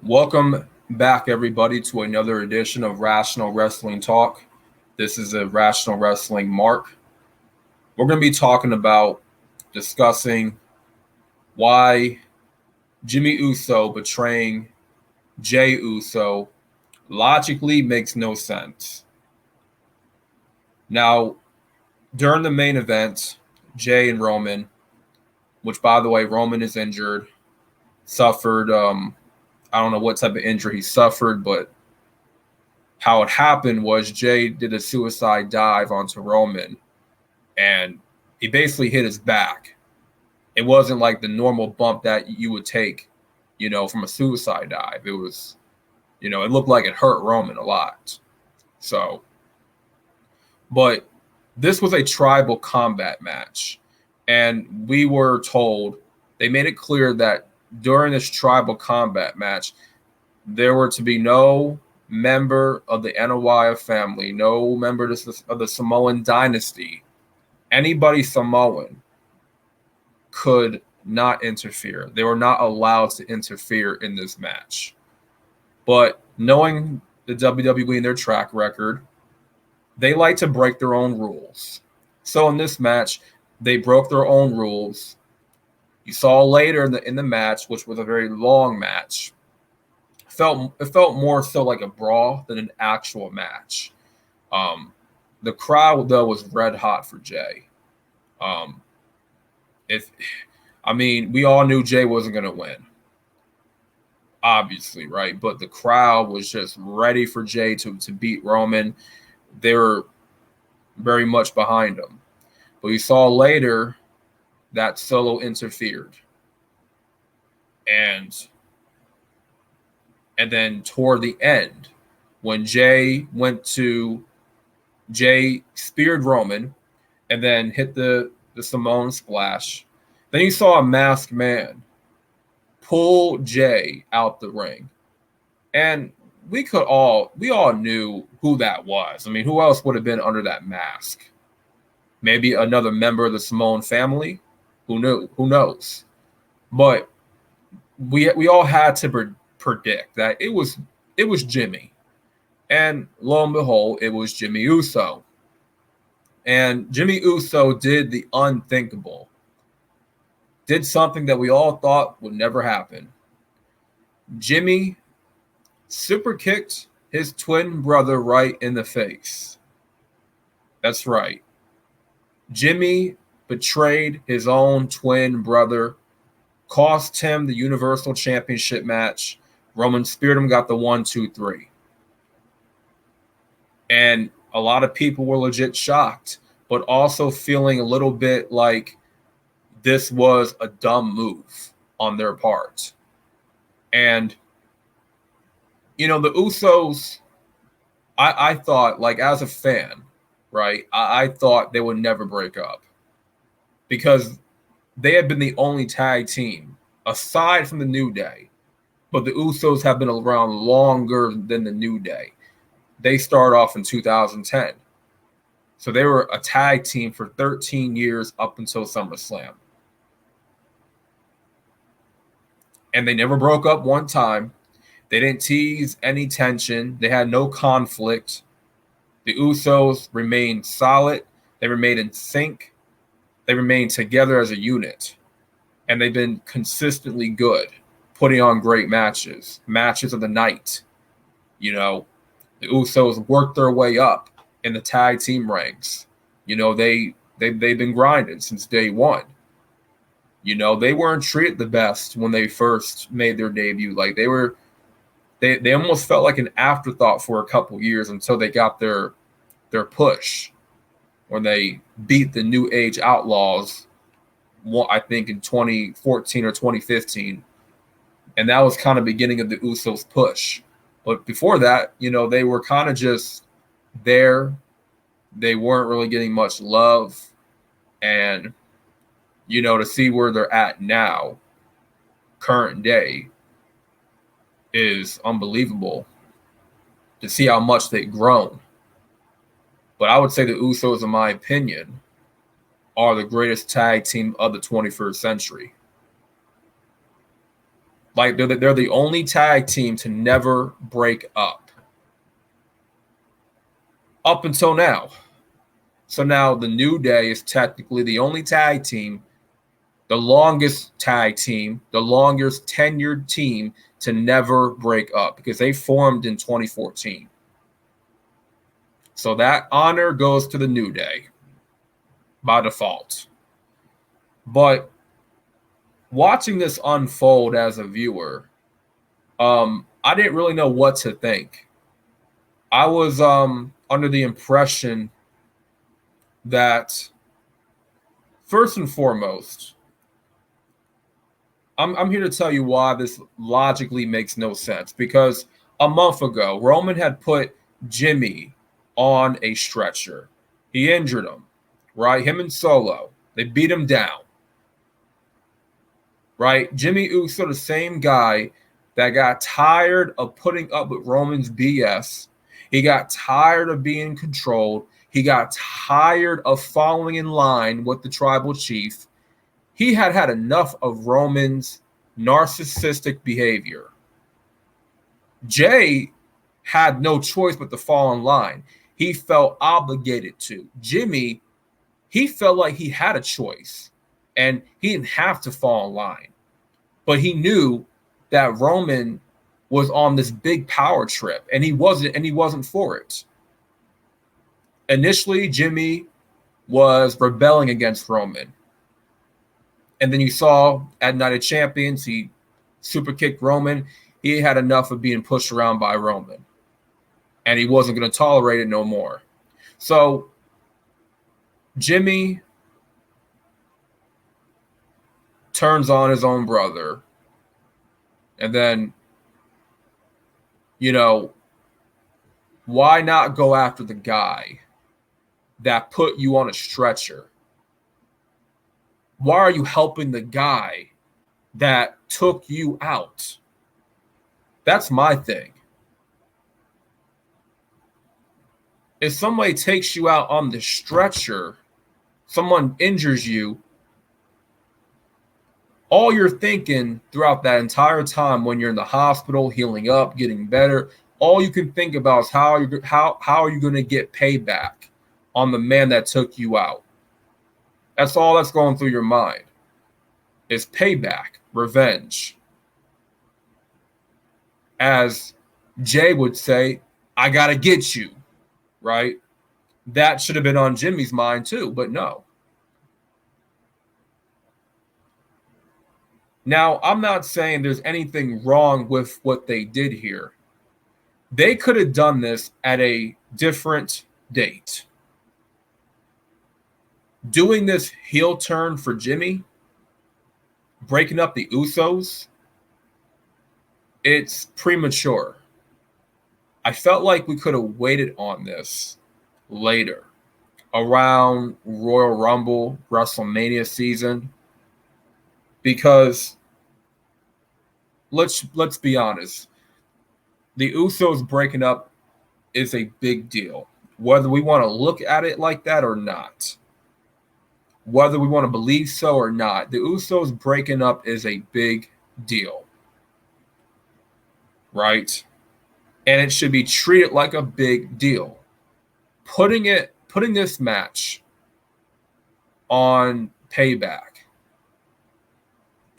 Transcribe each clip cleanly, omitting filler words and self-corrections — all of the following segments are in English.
Welcome back, everybody, to another edition of Rational Wrestling Talk. This is a Rational Wrestling Mark. We're going to be talking about discussing why Jimmy Uso betraying Jay Uso logically makes no sense. Now, during the main event, Jay and Roman, which, by the way, Roman is injured, suffered, I don't know what type of injury he suffered, but how it happened was Jay did a suicide dive onto Roman, and he basically hit his back. It wasn't like the normal bump that you would take, from a suicide dive. It was, it looked like it hurt Roman a lot. So, but this was a tribal combat match, and we were told, they made it clear that during this tribal combat match, there were to be no member of the Anoa'i family, no member of the Samoan dynasty, anybody Samoan could not interfere. They were not allowed to interfere in this match. But knowing the WWE and their track record, they like to break their own rules. So in this match, they broke their own rules. You saw later in the match, which was a very long match, it felt more so like a brawl than an actual match. The crowd, though, was red hot for Jay. We all knew Jay wasn't going to win, obviously, right? But the crowd was just ready for Jay to beat Roman. They were very much behind him. But you saw later that Solo interfered. And then toward the end, when Jay speared Roman and then hit the Samoan splash, then you saw a masked man pull Jay out the ring. And we all knew who that was. I mean, who else would have been under that mask? Maybe another member of the Samoan family? Who knew? Who knows? But we all had to predict that it was Jimmy. And lo and behold, it was Jimmy Uso. And Jimmy Uso did the unthinkable. Did something that we all thought would never happen. Jimmy super kicked his twin brother right in the face. That's right. Jimmy betrayed his own twin brother, cost him the Universal Championship match. Roman speared him, got the 1, 2, 3. And a lot of people were legit shocked, but also feeling a little bit like this was a dumb move on their part. And, the Usos, I thought, like, as a fan, right, I thought they would never break up because they had been the only tag team, aside from the New Day, but the Usos have been around longer than the New Day. They started off in 2010. So they were a tag team for 13 years up until SummerSlam. And they never broke up one time. They didn't tease any tension. They had no conflict. The Usos remained solid. They remained in sync. They remained together as a unit. And they've been consistently good, putting on great matches of the night. The Usos worked their way up in the tag team ranks. They've been grinding since day one. They weren't treated the best when they first made their debut. Like they almost felt like an afterthought for a couple years until they got their push when they beat the New Age Outlaws, I think in 2014 or 2015. And that was kind of beginning of the Usos push. But before that, they were kind of just there. They weren't really getting much love. And, to see where they're at now, current day, is unbelievable. To see how much they've grown. But I would say the Usos, in my opinion, are the greatest tag team of the 21st century. Like they're the only tag team to never break up until now. So now the New Day is technically the only tag team, the longest tag team, the longest tenured team to never break up because they formed in 2014. So that honor goes to the New Day by default. But watching this unfold as a viewer, I didn't really know what to think. I was under the impression that first and foremost, I'm here to tell you why this logically makes no sense. Because a month ago, Roman had put Jimmy on a stretcher. He injured him, right? Him and Solo. They beat him down, right? Jimmy Uso, the same guy that got tired of putting up with Roman's BS. He got tired of being controlled. He got tired of following in line with the tribal chief. He had enough of Roman's narcissistic behavior. Jay had no choice but to fall in line. He felt obligated to. Jimmy, he felt like he had a choice and he didn't have to fall in line. But he knew that Roman was on this big power trip and he wasn't for it. Initially, Jimmy was rebelling against Roman. And then you saw at Night of Champions, he super kicked Roman. He had enough of being pushed around by Roman. And he wasn't going to tolerate it no more. So Jimmy turns on his own brother. And then, why not go after the guy that put you on a stretcher? Why are you helping the guy that took you out? That's my thing. If somebody takes you out on the stretcher, someone injures you, all you're thinking throughout that entire time when you're in the hospital, healing up, getting better, all you can think about is how are you going to get payback on the man that took you out. That's all that's going through your mind. It's payback, revenge. As Jay would say, I got to get you, right? That should have been on Jimmy's mind too, but no. Now, I'm not saying there's anything wrong with what they did here. They could have done this at a different date. Doing this heel turn for Jimmy, breaking up the Usos, it's premature. I felt like we could have waited on this later, around Royal Rumble, WrestleMania season, because let's be honest, the Usos breaking up is a big deal, whether we want to look at it like that or not. Whether we want to believe so or not, the Usos breaking up is a big deal, right? And it should be treated like a big deal. Putting this match on Payback,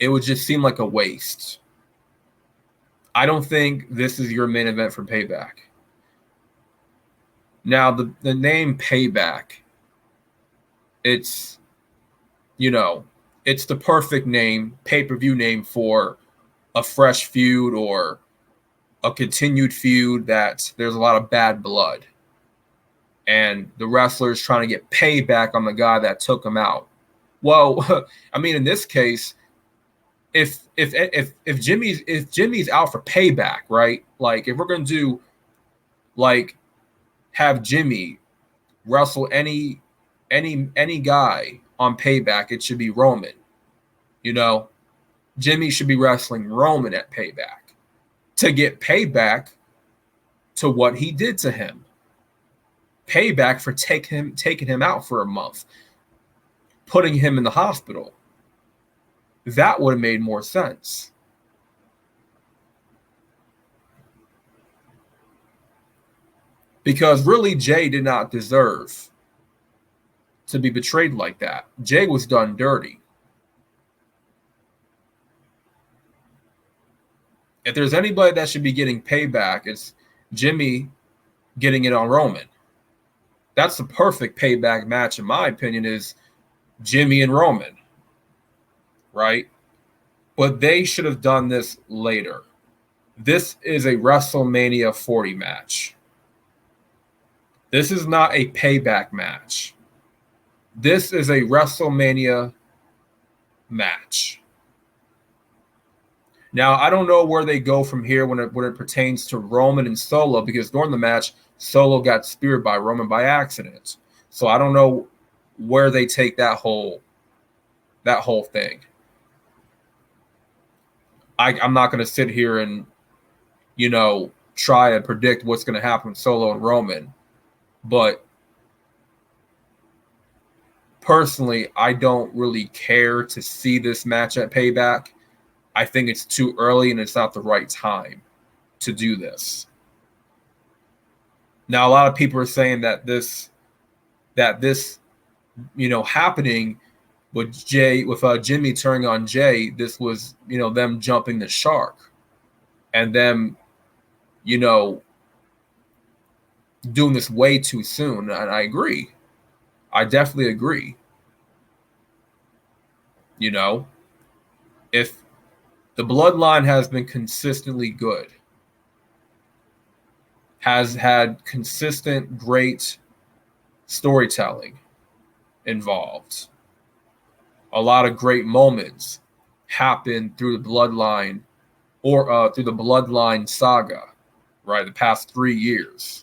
it would just seem like a waste. I don't think this is your main event for Payback. Now, the name Payback, it's the perfect name, pay-per-view name for a fresh feud or a continued feud that there's a lot of bad blood. And the wrestler's trying to get payback on the guy that took him out. Well, I mean, in this case, if Jimmy's out for payback, right? Like if we're gonna do have Jimmy wrestle any guy on Payback, it should be Roman. Jimmy should be wrestling Roman at Payback to get payback to what he did to him. Payback for taking him out for a month, putting him in the hospital. That would have made more sense. Because really, Jay did not deserve to be betrayed like that. Jay was done dirty. If there's anybody that should be getting payback, it's Jimmy getting it on Roman. That's the perfect payback match, in my opinion, is Jimmy and Roman, right? But they should have done this later. This is a WrestleMania 40 match. This is not a payback match. This is a WrestleMania match. Now, I don't know where they go from here when it pertains to Roman and Solo, because during the match, Solo got speared by Roman by accident. So I don't know where they take that whole thing. I'm not going to sit here and, try and predict what's going to happen with Solo and Roman. But personally, I don't really care to see this match at Payback. I think it's too early and it's not the right time to do this. Now, a lot of people are saying that this happening with Jimmy turning on Jay, this was, them jumping the shark and them, doing this way too soon. And I agree. I definitely agree. If the bloodline has been consistently good, has had consistent, great storytelling involved, a lot of great moments happen through the bloodline or through the bloodline saga, right? The past 3 years.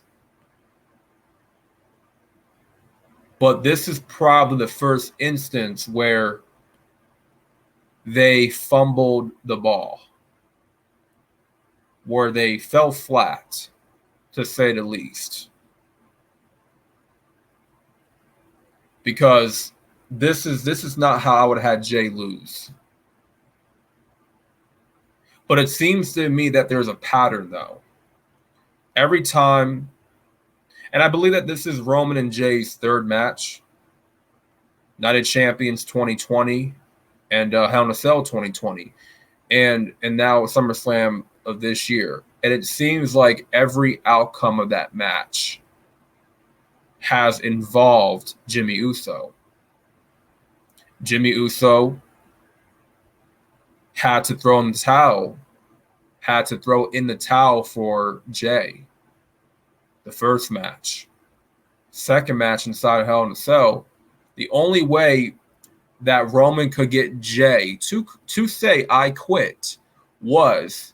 But this is probably the first instance where they fumbled the ball, where they fell flat, to say the least. Because this is not how I would have had Jay lose. But it seems to me that there's a pattern, though. Every time, and I believe that this is Roman and Jay's third match. Night of Champions 2020 and Hell in a Cell 2020. And now SummerSlam of this year. And it seems like every outcome of that match has involved Jimmy Uso. Jimmy Uso had to throw in the towel for Jay. The first match. Second match inside of Hell in a Cell. The only way that Roman could get Jay to say, "I quit," was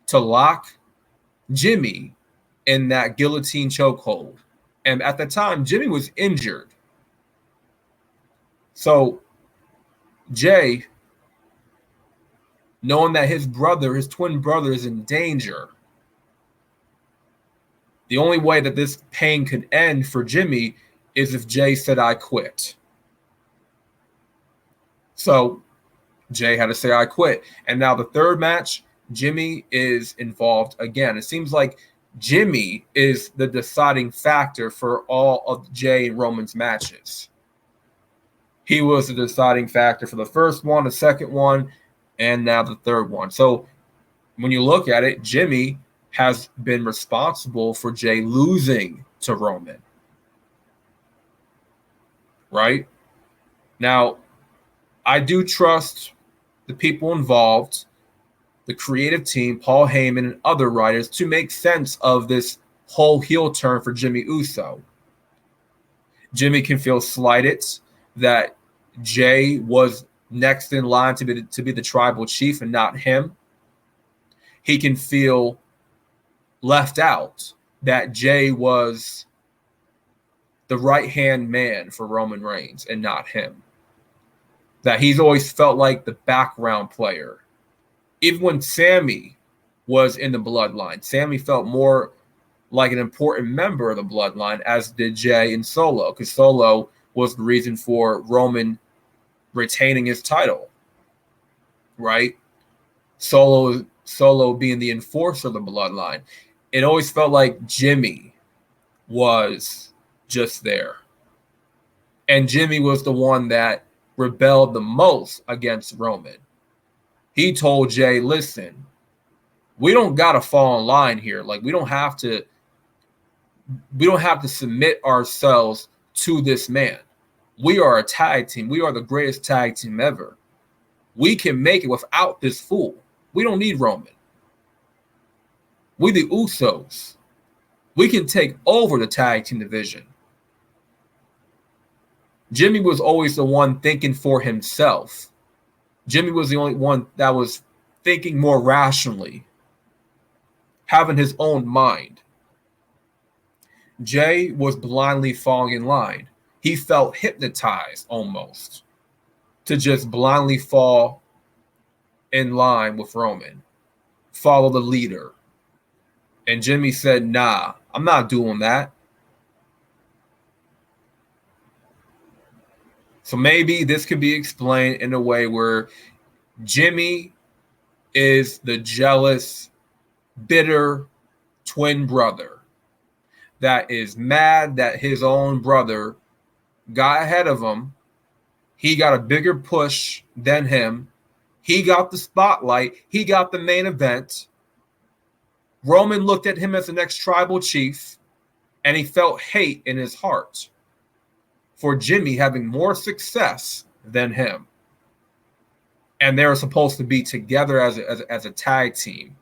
to lock Jimmy in that guillotine chokehold. And at the time, Jimmy was injured. So Jay, knowing that his twin brother, is in danger, the only way that this pain could end for Jimmy is if Jay said, "I quit." So Jay had to say, "I quit." And now the third match, Jimmy is involved again. It seems like Jimmy is the deciding factor for all of Jay and Roman's matches. He was the deciding factor for the first one, the second one, and now the third one. So when you look at it, Jimmy has been responsible for Jay losing to Roman. Right? Now, I do trust the people involved, the creative team, Paul Heyman and other writers, to make sense of this whole heel turn for Jimmy Uso. Jimmy can feel slighted that Jay was next in line to be the tribal chief and not him. He can feel left out that Jay was the right-hand man for Roman Reigns and not him. That he's always felt like the background player. Even when Sammy was in the bloodline, Sammy felt more like an important member of the bloodline, as did Jay and Solo, because Solo was the reason for Roman retaining his title, right? Solo being the enforcer of the bloodline. It always felt like Jimmy was just there. And Jimmy was the one that rebelled the most against Roman. He told Jay, listen, we don't got to fall in line here. Like, we don't have to submit ourselves to this man. We are a tag team. We are the greatest tag team ever. We can make it without this fool. We don't need Roman. We the Usos. We can take over the tag team division. Jimmy was always the one thinking for himself. Jimmy was the only one that was thinking more rationally, having his own mind. Jay was blindly falling in line. He felt hypnotized almost to just blindly fall in line with Roman, follow the leader. And Jimmy said, nah, I'm not doing that. So maybe this could be explained in a way where Jimmy is the jealous, bitter twin brother that is mad that his own brother got ahead of him. He got a bigger push than him. He got the spotlight. He got the main event. Roman looked at him as the next tribal chief, and he felt hate in his heart for Jimmy having more success than him. And they were supposed to be together as a tag team.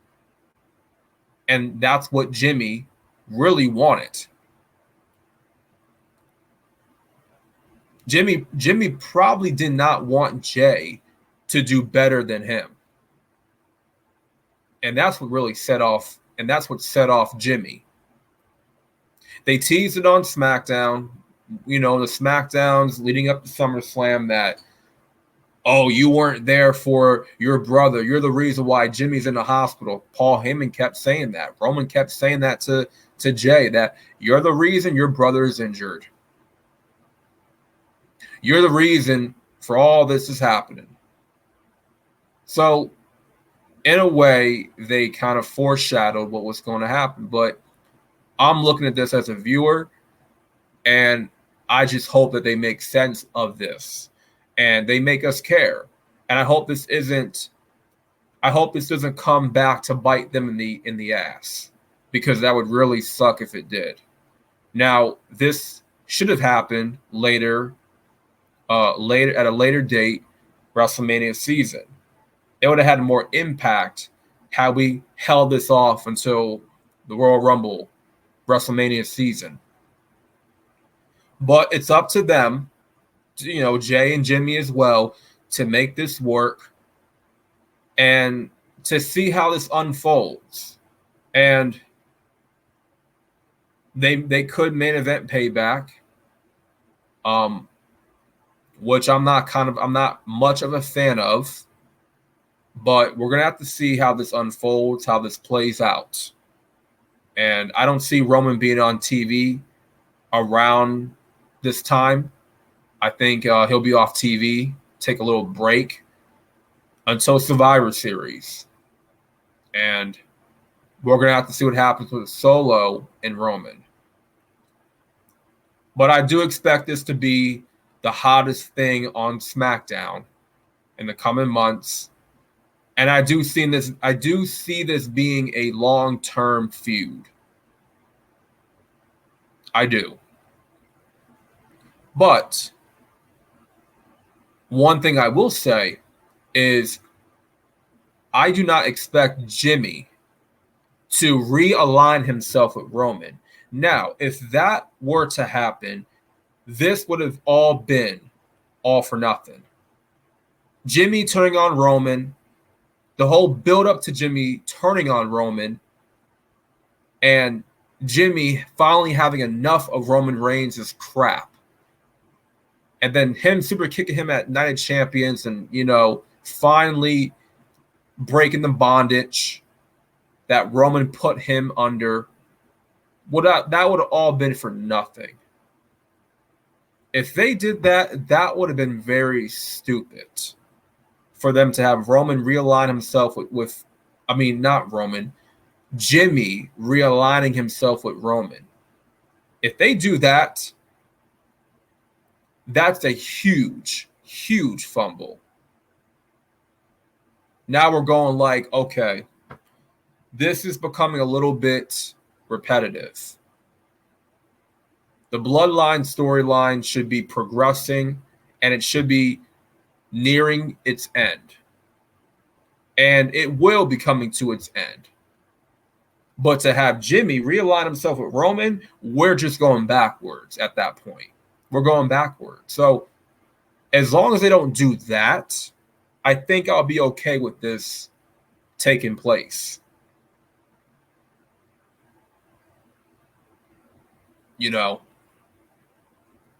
And that's what Jimmy really wanted. Jimmy probably did not want Jay to do better than him. And that's what really set off Jimmy. They teased it on SmackDown, the SmackDowns leading up to SummerSlam that, oh, you weren't there for your brother. You're the reason why Jimmy's in the hospital. Paul Heyman kept saying that. Roman kept saying that to Jay, that you're the reason your brother is injured. You're the reason for all this is happening. So, in a way, they kind of foreshadowed what was going to happen. But I'm looking at this as a viewer, and I just hope that they make sense of this and they make us care. And I hope this doesn't come back to bite them in the ass, because that would really suck if it did. Now, this should have happened later at a later date, WrestleMania season. It would have had more impact had we held this off until the Royal Rumble WrestleMania season. But it's up to them, Jay and Jimmy as well, to make this work and to see how this unfolds. And they could main event Payback, which I'm not much of a fan of. But we're going to have to see how this unfolds, how this plays out. And I don't see Roman being on TV around this time. I think he'll be off TV, take a little break until Survivor Series. And we're going to have to see what happens with Solo and Roman. But I do expect this to be the hottest thing on SmackDown in the coming months. And I do see this being a long-term feud. I do. But one thing I will say is I do not expect Jimmy to realign himself with Roman. Now, if that were to happen, this would have all been all for nothing. Jimmy turning on Roman, the whole build-up to Jimmy turning on Roman, and Jimmy finally having enough of Roman Reigns' crap. And then him super kicking him at Night of Champions and, finally breaking the bondage that Roman put him under. That would have all been for nothing. If they did that, that would have been very stupid for them to have Roman realign himself Jimmy realigning himself with Roman. If they do that, that's a huge, huge fumble. Now we're going like, okay, this is becoming a little bit repetitive. The bloodline storyline should be progressing, and it should be nearing its end. And it will be coming to its end. But to have Jimmy realign himself with Roman, we're just going backwards at that point. We're going backwards. So as long as they don't do that, I think I'll be okay with this taking place. You know,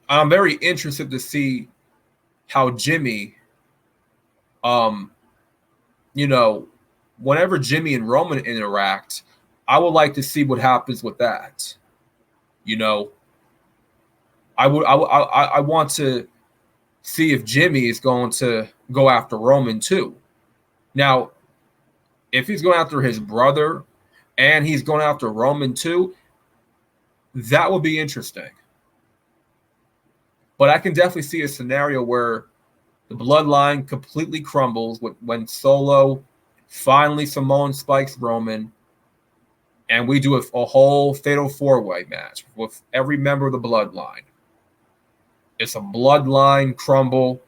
I'm very interested to see how Jimmy, whenever Jimmy and Roman interact, I would like to see what happens with that. I want to see if Jimmy is going to go after Roman too. Now, if he's going after his brother and he's going after Roman too, that would be interesting. But I can definitely see a scenario where the bloodline completely crumbles when Solo finally Samoan spikes Roman, and we do a whole fatal four-way match with every member of the bloodline. It's a bloodline crumble.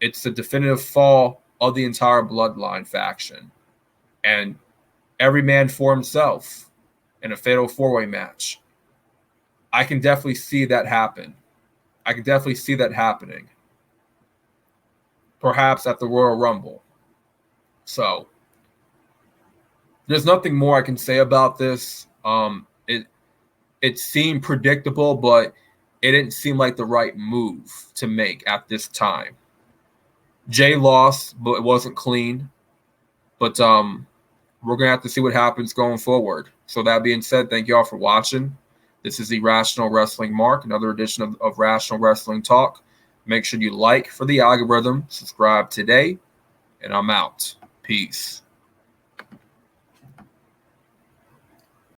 It's the definitive fall of the entire bloodline faction. And every man for himself in a fatal four-way match. I can definitely see that happen. I can definitely see that happening. Perhaps at the Royal Rumble. So there's nothing more I can say about this. It seemed predictable, but it didn't seem like the right move to make at this time. Jay lost, but it wasn't clean. But we're going to have to see what happens going forward. So that being said, thank you all for watching. This is the Rational Wrestling Mark, another edition of Rational Wrestling Talk. Make sure you like for the algorithm, subscribe today, and I'm out. Peace.